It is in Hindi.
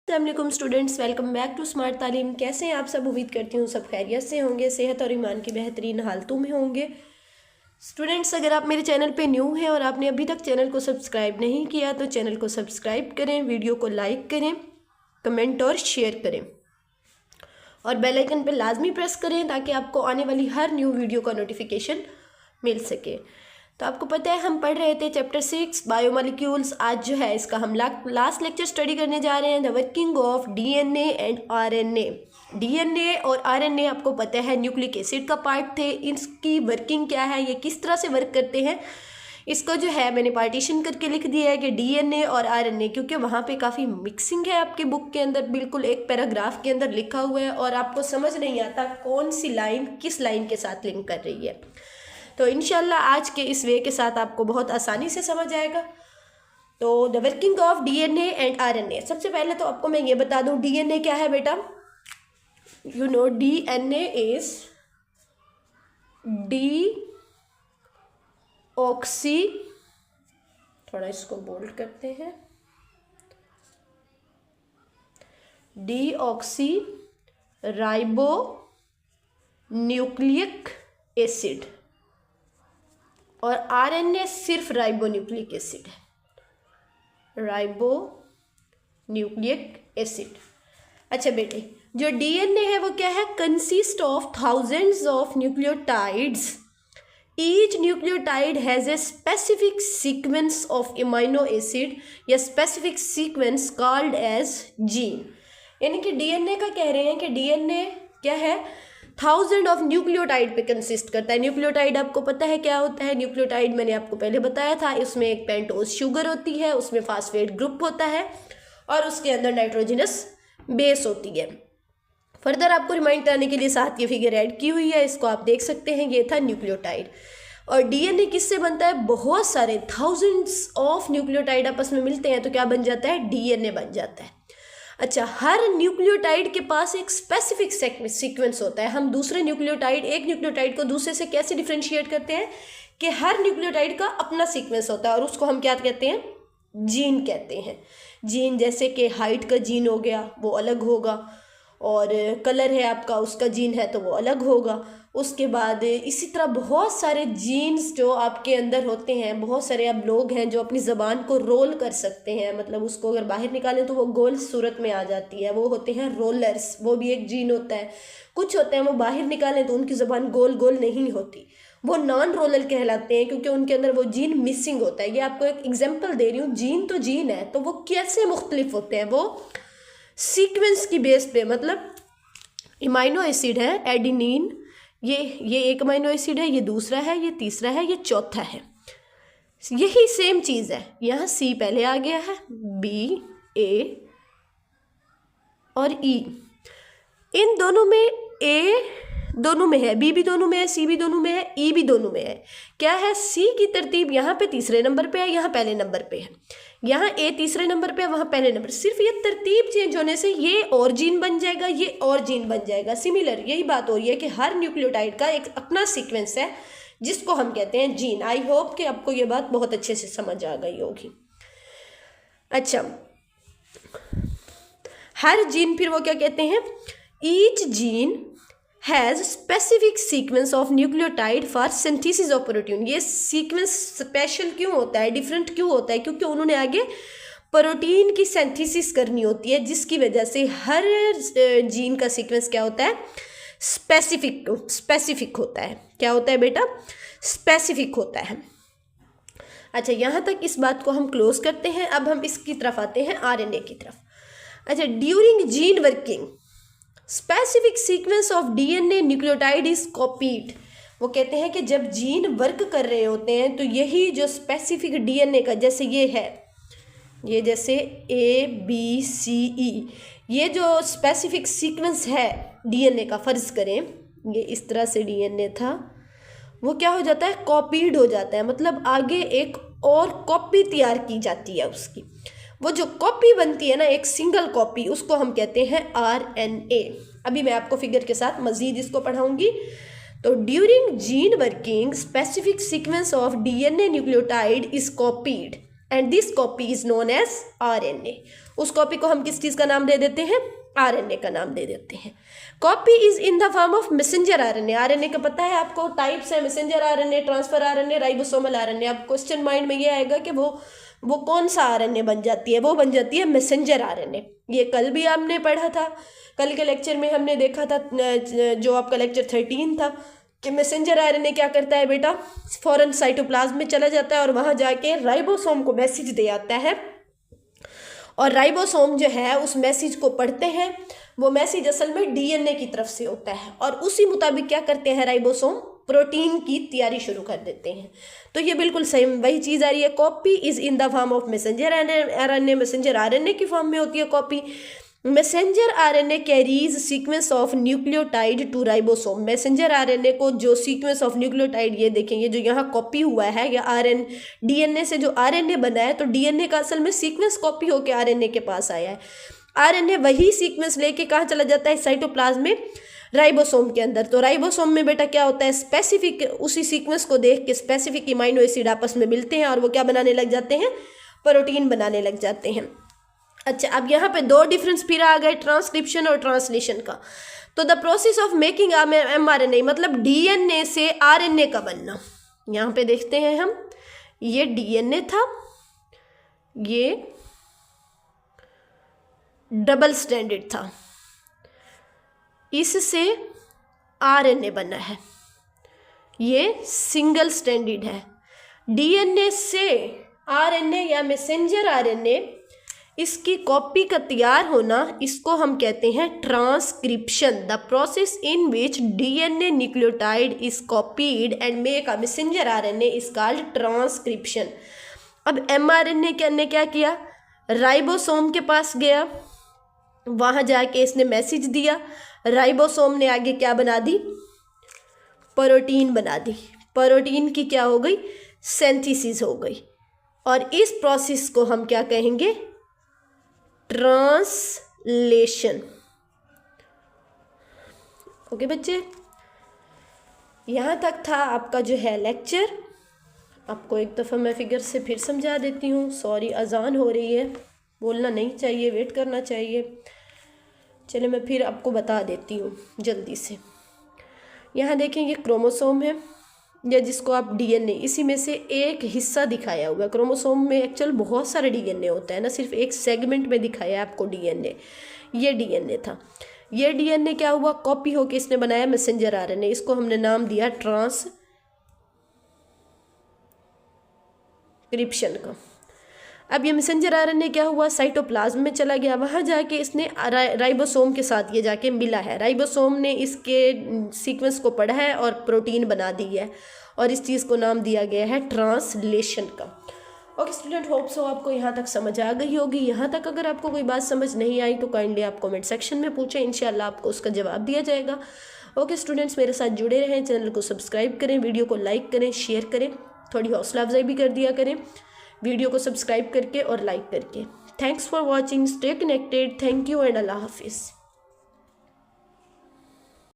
अस्सलाम students, welcome back to smart Taleem. कैसे हैं आप सब? उम्मीद करती हूँ सब खैरियत से होंगे, सेहत और ईमान की बेहतरीन हालतों में होंगे। स्टूडेंट्स, अगर आप मेरे चैनल पे न्यू हैं और आपने अभी तक चैनल को सब्सक्राइब नहीं किया तो चैनल को सब्सक्राइब करें, वीडियो को लाइक करें, कमेंट और शेयर करें और बेल आइकन पर लाजमी प्रेस करें ताकि आपको आने वाली हर न्यू वीडियो का नोटिफिकेशन मिल सके। तो आपको पता है हम पढ़ रहे थे चैप्टर 6 बायोमोलिक्यूल्स। आज जो है इसका हम लास्ट लेक्चर स्टडी करने जा रहे हैं, the working of DNA and RNA. DNA और आरएनए आपको पता है न्यूक्लिक एसिड का पार्ट थे। इसकी वर्किंग क्या है, ये किस तरह से वर्क करते हैं, इसको जो है मैंने पार्टीशन करके लिख दिया है कि डीएनए और आरएनए, क्योंकि वहाँ पे काफ़ी मिक्सिंग है आपके बुक के अंदर, बिल्कुल एक पैराग्राफ के अंदर लिखा हुआ है और आपको समझ नहीं आता कौन सी लाइन किस लाइन के साथ लिंक कर रही है। तो इंशाल्लाह आज के इस वे के साथ आपको बहुत आसानी से समझ आएगा। तो the working of DNA and RNA, सबसे पहले तो आपको मैं ये बता दूं डीएनए क्या है बेटा। You know DNA is deoxy, थोड़ा इसको बोल्ड करते हैं, डीऑक्सी राइबो न्यूक्लिक एसिड, और आरएनए सिर्फ राइबोन्यूक्लिक एसिड है, राइबोन्यूक्लिक एसिड। अच्छा बेटे, जो डीएनए है वो क्या है, consist of thousands of nucleotides. Each nucleotide has a specific sequence of amino acid या specific sequence called as gene. यानी कि डीएनए का कह रहे हैं कि डीएनए क्या है, थाउजेंड ऑफ न्यूक्लियोटाइड पे कंसिस्ट करता है। न्यूक्लियोटाइड आपको पता है क्या होता है, न्यूक्लियोटाइड मैंने आपको पहले बताया था, इसमें एक पेंटोज शुगर होती है, उसमें फास्फेट ग्रुप होता है और उसके अंदर नाइट्रोजनस बेस होती है। फर्दर आपको रिमाइंड कराने के लिए साथ ये फिगर ऐड की हुई है, इसको आप देख सकते हैं, ये था न्यूक्लियोटाइड। और डीएनए किससे बनता है, बहुत सारे थाउजेंड्स ऑफ न्यूक्लियोटाइड आपस में मिलते हैं तो क्या बन जाता है, डीएनए बन जाता है। अच्छा, हर न्यूक्लियोटाइड के पास एक स्पेसिफिक सीक्वेंस होता है। हम दूसरे न्यूक्लियोटाइड, एक न्यूक्लियोटाइड को दूसरे से कैसे डिफ्रेंशिएट करते हैं कि हर न्यूक्लियोटाइड का अपना सीक्वेंस होता है और उसको हम क्या कहते हैं, जीन कहते हैं। जीन जैसे कि हाइट का जीन हो गया वो अलग होगा, और कलर है आपका उसका जीन है तो वो अलग होगा। उसके बाद इसी तरह बहुत सारे जीन्स जो आपके अंदर होते हैं, बहुत सारे अब लोग हैं जो अपनी ज़बान को रोल कर सकते हैं, मतलब उसको अगर बाहर निकालें तो वो गोल सूरत में आ जाती है, वो होते हैं रोलर्स, वो भी एक जीन होता है। कुछ होते हैं वो बाहर निकालें तो उनकी ज़बान गोल गोल नहीं होती, वो नॉन रोलर कहलाते हैं क्योंकि उनके अंदर वो जीन मिसिंग होता है। ये आपको एक एग्जाम्पल दे रही हूँ, जीन तो जीन है, तो वो कैसे मुख्तलिफ होते हैं, वो सीक्वेंस की बेस पे, मतलब इमाइनो एसिड है एडिनिन, ये एक अमाइनो एसिड है, ये दूसरा है, ये तीसरा है, ये चौथा है। यही सेम चीज़ है, यहाँ सी पहले आ गया है, बी, ए और ई। इन दोनों में ए दोनों में है, बी भी दोनों में है, सी भी दोनों में है, ई भी दोनों में है। क्या है, सी की तरतीब यहाँ पे तीसरे नंबर पे है, यहाँ पहले नंबर पे है, यहाँ ए तीसरे नंबर पे है, वहाँ पहले नंबर। सिर्फ ये तरतीब चेंज होने से ये और जीन बन जाएगा, ये और जीन बन जाएगा। सिमिलर यही बात हो रही है कि हर न्यूक्लियोटाइड का एक अपना सीक्वेंस है जिसको हम कहते हैं जीन। आई होप कि आपको ये बात बहुत अच्छे से समझ आ गई होगी। अच्छा, हर जीन फिर वो क्या कहते हैं, each gene has specific sequence of nucleotide for synthesis of protein. ये सीक्वेंस स्पेशल क्यों होता है, डिफरेंट क्यों होता है, क्योंकि उन्होंने आगे प्रोटीन की सिंथेसिस करनी होती है, जिसकी वजह से हर जीन का सीक्वेंस क्या होता है, स्पेसिफिक होता है। क्या होता है बेटा, स्पेसिफिक होता है। अच्छा, यहाँ तक इस बात को हम क्लोज करते हैं। अब हम इसकी तरफ आते हैं, आरएनए की तरफ। अच्छा, during gene working specific sequence of DNA nucleotide is copied. वो कहते हैं कि जब जीन वर्क कर रहे होते हैं तो यही जो स्पेसिफिक डीएनए का, जैसे ये है, ये जैसे ए बी सी ई, ये जो स्पेसिफिक सीक्वेंस है डीएनए का, फ़र्ज़ करें ये इस तरह से डीएनए था, वो क्या हो जाता है, कॉपीड हो जाता है, मतलब आगे एक और कॉपी तैयार की जाती है उसकी। वो जो कॉपी बनती है ना, एक सिंगल कॉपी, उसको हम कहते हैं आरएनए। अभी मैं आपको फिगर के साथ मज़ीद इसको पढ़ाऊंगी। तो during gene working specific sequence of DNA nucleotide is copied and this copy is known as RNA. उस कॉपी को हम किस चीज़ का नाम दे देते हैं, आरएनए का नाम दे देते हैं। Copy is in the form of messenger RNA. RNA का पता है आपको, टाइप्स है, messenger RNA, transfer RNA, ribosomal RNA. अब क्वेश्चन माइंड में ये आएगा कि वो कौन सा आरएनए बन जाती है, वो बन जाती है मैसेंजर आरएनए। ये कल भी आपने पढ़ा था, कल के लेक्चर में हमने देखा था, जो आपका लेक्चर 13 था, कि मैसेंजर आरएनए क्या करता है बेटा, फौरन साइटोप्लाज्म में चला जाता है और वहाँ जाके राइबोसोम को मैसेज दे आता है, और राइबोसोम जो है उस मैसेज को पढ़ते हैं। वो मैसेज असल में डीएनए की तरफ से होता है, और उसी मुताबिक क्या करते हैं राइबोसोम, प्रोटीन की तैयारी शुरू कर देते हैं। तो ये बिल्कुल सेम वही चीज़ आ रही है। Copy is in the form of messenger RNA, messenger RNA की फॉर्म में होती है copy. Messenger RNA carries sequence of nucleotide to ribosome. Messenger RNA को जो सीक्वेंस ऑफ न्यूक्लियोटाइड, ये देखेंगे जो यहाँ कॉपी हुआ है, या डीएनए से जो आरएनए बना है, तो डीएनए का असल में सीक्वेंस कॉपी होकर आरएनए के पास आया है। आरएनए वही सीक्वेंस लेके कहाँ चला जाता है, साइटोप्लाज्म में, राइबोसोम के अंदर। तो राइबोसोम में बेटा क्या होता है, स्पेसिफिक, उसी सीक्वेंस को देख के स्पेसिफिक अमीनो एसिड आपस में मिलते हैं और वो क्या बनाने लग जाते हैं, प्रोटीन बनाने लग जाते हैं। अच्छा, अब यहाँ पे दो डिफरेंस फिर आ गए, ट्रांसक्रिप्शन और ट्रांसलेशन का। तो the process of making mRNA, मतलब डीएनए से आरएनए का बनना। यहाँ पे देखते हैं हम, ये डीएनए था, ये डबल स्टैंडर्ड था, इससे आरएनए बना है, ये सिंगल स्टैंडर्ड है। डीएनए से आरएनए या मैसेंजर आरएनए, इसकी कॉपी का तैयार होना, इसको हम कहते हैं transcription. The process in which DNA nucleotide is copied and make a messenger RNA is called transcription. अब एमआरएनए ने क्या किया, राइबोसोम के पास गया, वहाँ जाके इसने मैसेज दिया, राइबोसोम ने आगे क्या बना दी, प्रोटीन बना दी। प्रोटीन की क्या हो गई, सिंथेसिस हो गई, और इस प्रोसेस को हम क्या कहेंगे, ट्रांसलेशन। ओके बच्चे, यहाँ तक था आपका जो है लेक्चर। आपको एक दफ़ा मैं फिगर से फिर समझा देती हूँ। सॉरी, अजान हो रही है, बोलना नहीं चाहिए, वेट करना चाहिए। चलिए मैं फिर आपको बता देती हूँ जल्दी से। यहाँ देखें, ये क्रोमोसोम है, या जिसको आप डीएनए, इसी में से एक हिस्सा दिखाया हुआ है। क्रोमोसोम में एक्चुअल बहुत सारे डीएनए होता है ना, सिर्फ एक सेगमेंट में दिखाया है आपको डीएनए। ये डीएनए था, ये डीएनए क्या हुआ, कॉपी होके इसने बनाया मैसेंजर आरएनए। इसको हमने नाम दिया ट्रांसक्रिप्शन का। अब ये मैसेंजर आरएनए क्या हुआ, साइटोप्लाज्म में चला गया, वहाँ जाके इसने राइबोसोम के साथ ये जाके मिला है। राइबोसोम ने इसके सीक्वेंस को पढ़ा है और प्रोटीन बना दी है, और इस चीज़ को नाम दिया गया है ट्रांसलेशन का। ओके स्टूडेंट, होप सो आपको यहाँ तक समझ आ गई होगी। यहाँ तक अगर आपको कोई बात समझ नहीं आई तो काइंडली आप कमेंट सेक्शन में पूछें, इंशाल्लाह आपको उसका जवाब दिया जाएगा। ओके स्टूडेंट्स, मेरे साथ जुड़े रहें, चैनल को सब्सक्राइब करें, वीडियो को लाइक करें, शेयर करें, थोड़ी हौसला अफजाई भी कर दिया करें वीडियो को सब्सक्राइब करके और लाइक करके। Thanks for watching, stay connected, thank you and अल्लाह हाफिज़।